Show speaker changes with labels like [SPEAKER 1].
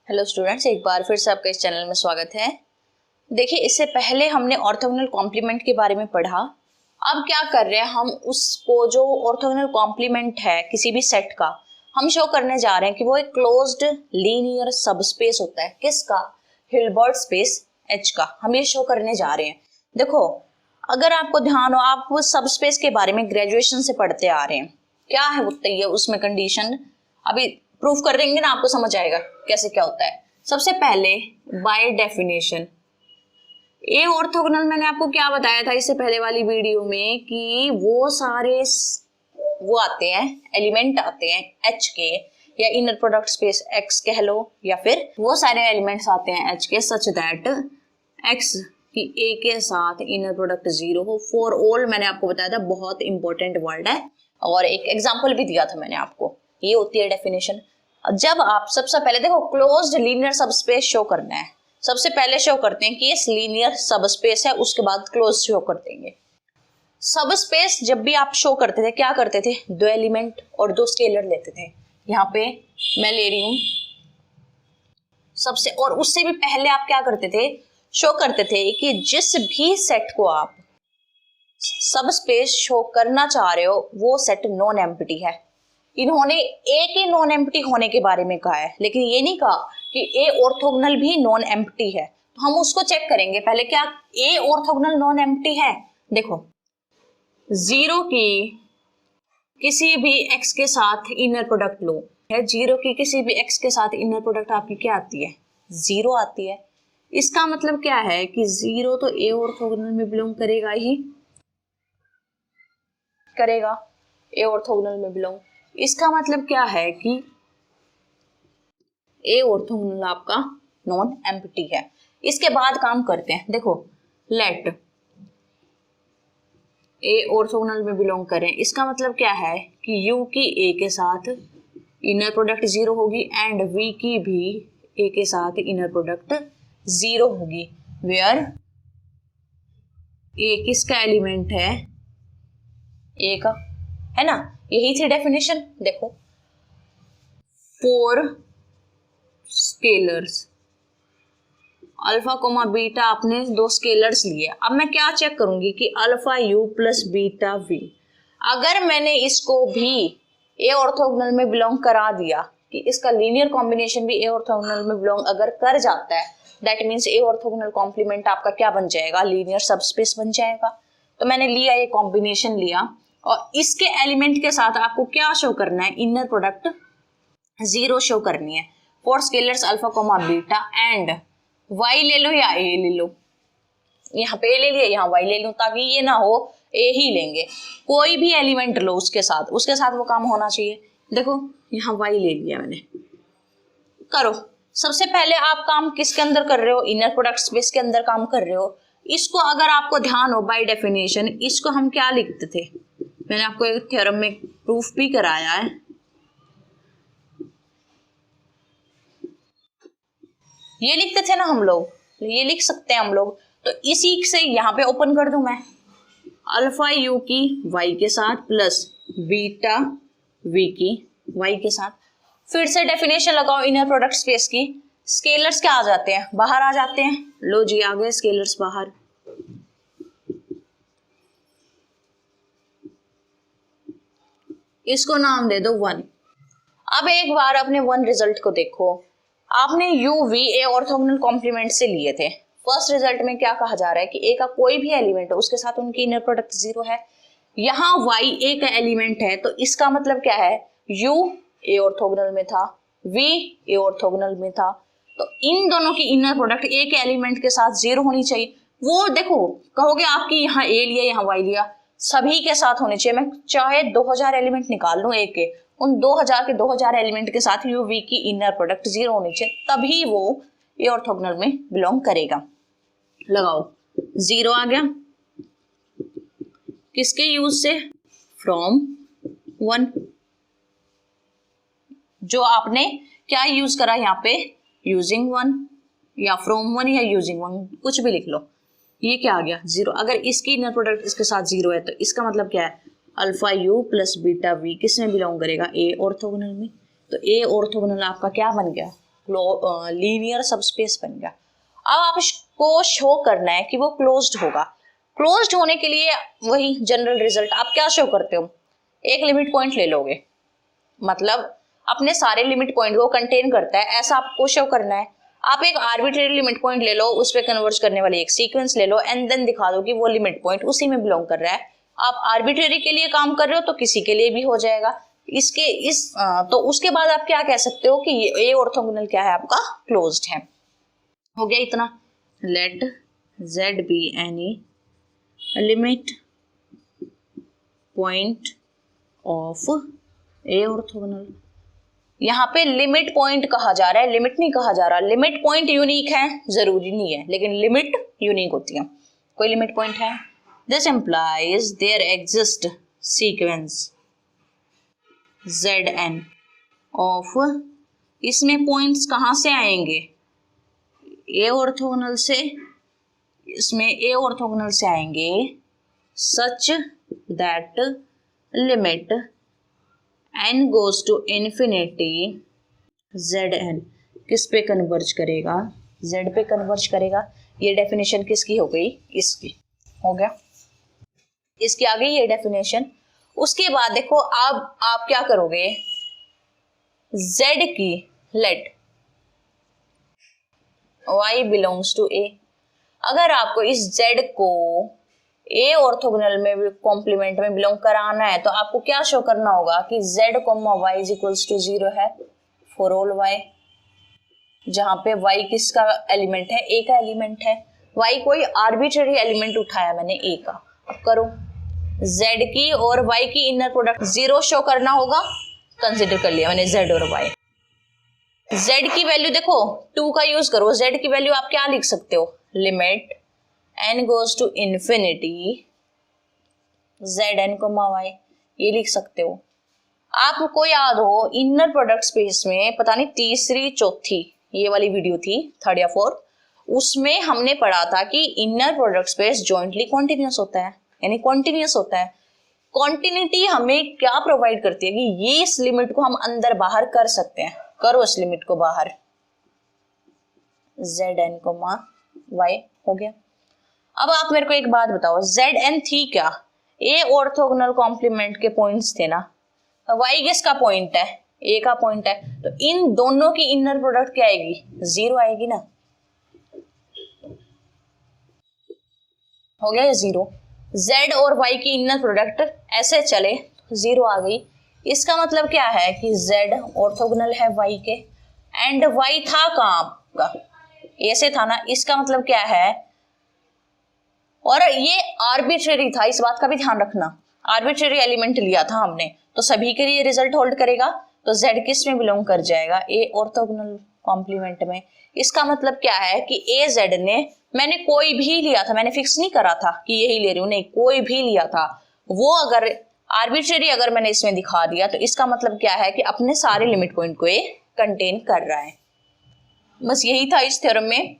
[SPEAKER 1] Hello students, एक बार फिर से आपका इस चैनल में स्वागत है। देखिए, इससे पहले हमने ऑर्थोगोनल कॉम्प्लीमेंट के बारे में पढ़ा। अब क्या कर रहे हैं हम, उसको जो ऑर्थोगोनल कॉम्प्लीमेंट है किसी भी सेट का, हम शो करने जा रहे हैं कि वो एक क्लोज्ड लीनियर सबस्पेस होता है। किसका? हिल्बर्ट स्पेस H का। हम ये शो करने जा रहे हैं। देखो, अगर आपको ध्यान हो, आप वो सबस्पेस के बारे में ग्रेजुएशन से पढ़ते आ रहे हैं। क्या है उसमें कंडीशन, अभी प्रूफ कर देंगे ना, आपको समझ आएगा कैसे क्या होता है। सबसे पहले बाय डेफिनेशन ए ऑर्थोगोनल, मैंने आपको क्या बताया था इससे पहले वाली वीडियो में कि वो सारे वो आते हैं, एलिमेंट आते हैं H के, या इनर प्रोडक्ट स्पेस X कह लो, या फिर वो सारे एलिमेंट्स आते हैं H के सच दैट X की A के साथ इनर प्रोडक्ट 0 हो। फॉर ऑल मैंने आपको बताया था, बहुत इंपॉर्टेंट वर्ड है, और एक एग्जांपल भी दिया था मैंने आपको। ये होती है डेफिनेशन। जब आप सबसे पहले देखो, क्लोज्ड लीनियर सबस्पेस शो करना है, सबसे पहले शो करते हैं कि ये लीनियर सबस्पेस है, उसके बाद क्लोज शो कर देंगे। सबस्पेस जब भी आप शो करते थे, क्या करते थे? दो एलिमेंट और दो स्केलर लेते थे। यहाँ पे मैं ले रही हूं सबसे, और उससे भी पहले आप क्या करते थे? शो करते थे कि जिस भी सेट को आप सबस्पेस शो करना चाह रहे हो वो सेट नॉन एम्प्टी है। इन्होंने ए के नॉन एम्प्टी होने के बारे में कहा है, लेकिन ये नहीं कहा कि ए ऑर्थोगोनल भी नॉन एम्प्टी है। तो हम उसको चेक करेंगे पहले, क्या ए ऑर्थोगोनल नॉन एम्प्टी है? देखो, 0 की किसी भी x के साथ इनर प्रोडक्ट लो है, 0 की किसी भी x के साथ इनर प्रोडक्ट आपकी क्या आती है? 0 आती है। इसका मतलब क्या है कि 0 तो ए ऑर्थोगोनल में बिलोंग करेगा ही करेगा, ए ऑर्थोगोनल में बिलोंग। इसका मतलब क्या है कि ए ऑर्थोगोनल आपका नॉन एम्प्टी है। इसके बाद काम करते हैं। देखो, लेट ए ऑर्थोगोनल में बिलोंग करें, इसका मतलब क्या है कि यू की ए के साथ इनर प्रोडक्ट 0 होगी एंड वी की भी ए के साथ इनर प्रोडक्ट 0 होगी, वेयर ए किसका एलिमेंट है? ए का, है ना। यही थी डेफिनेशन। देखो, 4 स्केलर्स अल्फा कोमा बीटा, आपने दो स्केलर्स लिए। अब मैं क्या चेक करूंगी कि alpha u plus beta V, अगर मैंने इसको भी ए ऑर्थोगोनल में बिलोंग करा दिया कि इसका लीनियर कॉम्बिनेशन भी ए ऑर्थोगोनल में बिलोंग अगर कर जाता है, that means a orthogonal complement आपका क्या बन जाएगा? लीनियर सबस्पेस बन जाएगा। तो मैंने लिया, ये कॉम्बिनेशन लिया, और इसके एलिमेंट के साथ आपको क्या शो करना है? इनर प्रोडक्ट 0 शो करनी है। 4 scalars alpha comma beta and y ले लो या ए ले लो। यहाँ पे ले लिया, यहाँ वाई ले लो, ताकि ये ना हो ए ही लेंगे। कोई भी एलिमेंट लो उसके साथ वो काम होना चाहिए। देखो, यहाँ वाई ले लिया मैंने। करो, सबसे पहले आप काम किसके अंदर कर रहे हो? इनर प्रोडक्ट स्पेस के अंदर काम कर रहे हो। इसको अगर आपको ध्यान हो, बाय डेफिनेशन इसको हम क्या लिखते थे? मैंने आपको एक थ्योरम में प्रूफ भी कराया है। ये लिखते थे ना हम लोग, ये लिख सकते हैं हम लोग। तो इसी से यहाँ पे ओपन कर दूं मैं, अल्फा यू की वाई के साथ प्लस बीटा वी की वाई के साथ। फिर से डेफिनेशन लगाओ इनर प्रोडक्ट स्पेस की। स्केलर्स क्या आ जाते हैं? बाहर आ जाते हैं। लो जी, आ गए स्केलर्स बाहर। इसको नाम दे दो 1। अब एक बार अपने 1 रिजल्ट को देखो। आपने u v a orthogonal complement से लिए थे। फर्स्ट रिजल्ट में क्या कहा जा रहा है कि ए का कोई भी एलिमेंट है उसके साथ उनकी इनर प्रोडक्ट 0 है। यहाँ वाई ए का एलिमेंट है, तो इसका मतलब क्या है? यू ए ऑर्थोगोनल में था, वी ए ऑर्थोगोनल में था, तो इन दोनों की इनर प्रोडक्ट ए के एलिमेंट के साथ 0 होनी चाहिए। वो देखो, कहोगे आपकी यहाँ ए लिया यहाँ वाई लिया, सभी के साथ होने चाहिए। मैं चाहे 2000 एलिमेंट निकाल लूं ए के, उन 2000 के 2000 एलिमेंट के साथ यू वी की इनर प्रोडक्ट 0 होनी चाहिए, तभी वो ए ऑर्थोगोनल में बिलोंग करेगा। लगाओ, 0 आ गया। किसके यूज से? फ्रॉम 1। जो आपने क्या यूज करा यहाँ पे? यूजिंग 1 या फ्रॉम 1 या यूजिंग 1, कुछ भी लिख लो। ये क्या आ गया? 0। अगर इसकी इनर प्रोडक्ट इसके साथ 0 है, तो इसका मतलब क्या है? Alpha u plus beta V किस में बिलोंग करेगा? ए ऑर्थोगोनल में। तो ए ऑर्थोगोनल आपका क्या बन गया? लीनियर सबस्पेस बन गया। अब आप इसको शो करना है कि वो क्लोज्ड होगा। क्लोज्ड होने के लिए वही जनरल रिजल्ट आप क्या शो करते हो, एक लिमिट पॉइंट ले लोगे, मतलब अपने सारे लिमिट पॉइंट को कंटेन करता है ऐसा आपको शो करना है। आप एक आर्बिट्रेरी लिमिट पॉइंट ले लो, उस पर कन्वर्ज करने वाली एक सीक्वेंस ले लो एंड देन दिखा दो कि वो लिमिट पॉइंट उसी में बिलोंग कर रहा है। आप आर्बिट्रेरी के लिए काम कर रहे हो तो किसी के लिए भी हो जाएगा। तो उसके बाद आप क्या कह सकते हो कि ये ऑर्थोगोनल क्या है आपका, क्लोज्ड है। हो गया इतना। Let z be any limit point of a orthogonal. यहाँ पे लिमिट पॉइंट कहा जा रहा है, लिमिट नहीं कहा जा रहा। लिमिट पॉइंट यूनिक है जरूरी नहीं है, लेकिन लिमिट यूनिक होती है। कोई लिमिट पॉइंट है, this implies there exist sequence Zn of, इसमें पॉइंट्स कहाँ से आएंगे, ए ऑर्थोगोनल से, इसमें ए ऑर्थोगोनल से आएंगे such that limit n goes to infinity Zn किस पे कन्वर्ज करेगा, Z पे कन्वर्ज करेगा। ये डेफिनेशन किसकी हो गई, इसकी हो गया, इसकी आ गई ये डेफिनेशन। उसके बाद देखो अब आप क्या करोगे, Z की let y belongs to a। अगर आपको इस Z को ए ऑर्थोगोनल में कॉम्प्लीमेंट में बिलोंग कराना है तो आपको क्या शो करना होगा कि z comma y is equals to 0 है फॉर ऑल y, जहां पे y किसका एलिमेंट है, a का एलिमेंट है। y कोई आर्बिट्रेरी एलिमेंट उठाया मैंने a का। अब करो z की और y की इनर प्रोडक्ट 0 शो करना होगा, कंसिडर कर लिया मैंने z और y। z की वैल्यू देखो 2 का यूज करो, z की वैल्यू आप क्या लिख सकते हो, limit n goes to infinity Zn comma y, ये लिख सकते हो। आपको याद हो इनर प्रोडक्ट स्पेस में पता नहीं तीसरी चौथी ये वाली वीडियो थी, थर्ड या फोर्थ, उसमें हमने पढ़ा था कि inner product space jointly continuous होता है, यानी कॉन्टिन्यूअस होता है। कॉन्टिन्यूटी हमें क्या प्रोवाइड करती है कि ये इस लिमिट को हम अंदर बाहर कर सकते हैं। करो इस लिमिट को बाहर, Zn कोमा y हो गया। अब आप मेरे को एक बात बताओ, Zn थी क्या, ए ऑर्थोगोनल कॉम्प्लीमेंट के पॉइंट्स थे ना, y किसका पॉइंट है, a का पॉइंट है, तो इन दोनों की इनर प्रोडक्ट क्या आएगी, 0 आएगी ना। हो गया ये 0। z और y की इनर प्रोडक्ट ऐसे चले 0 आ गई। इसका मतलब क्या है कि z ऑर्थोगोनल है y के, एंड y था कहाँ आपका, a से था ना। इसका मतलब क्या है, और ये आर्बिट्रेरी था, इस बात का भी ध्यान रखना, आर्बिट्रेरी एलिमेंट लिया था हमने, तो सभी के लिए रिजल्ट होल्ड करेगा। तो z किस में बिलोंग कर जाएगा, ए ऑर्थोगोनल कॉम्प्लीमेंट में। इसका मतलब क्या है कि ए जेड ने, मैंने कोई भी लिया था, मैंने फिक्स नहीं करा था कि यही ले रही हूं, नहीं, कोई भी लिया था, वो अगर आर्बिट्रेरी अगर मैंने इसमें दिखा दिया तो इसका मतलब क्या है कि अपने सारे लिमिट पॉइंट को ये कंटेन कर रहा है। बस यही था इस थ्योरम में।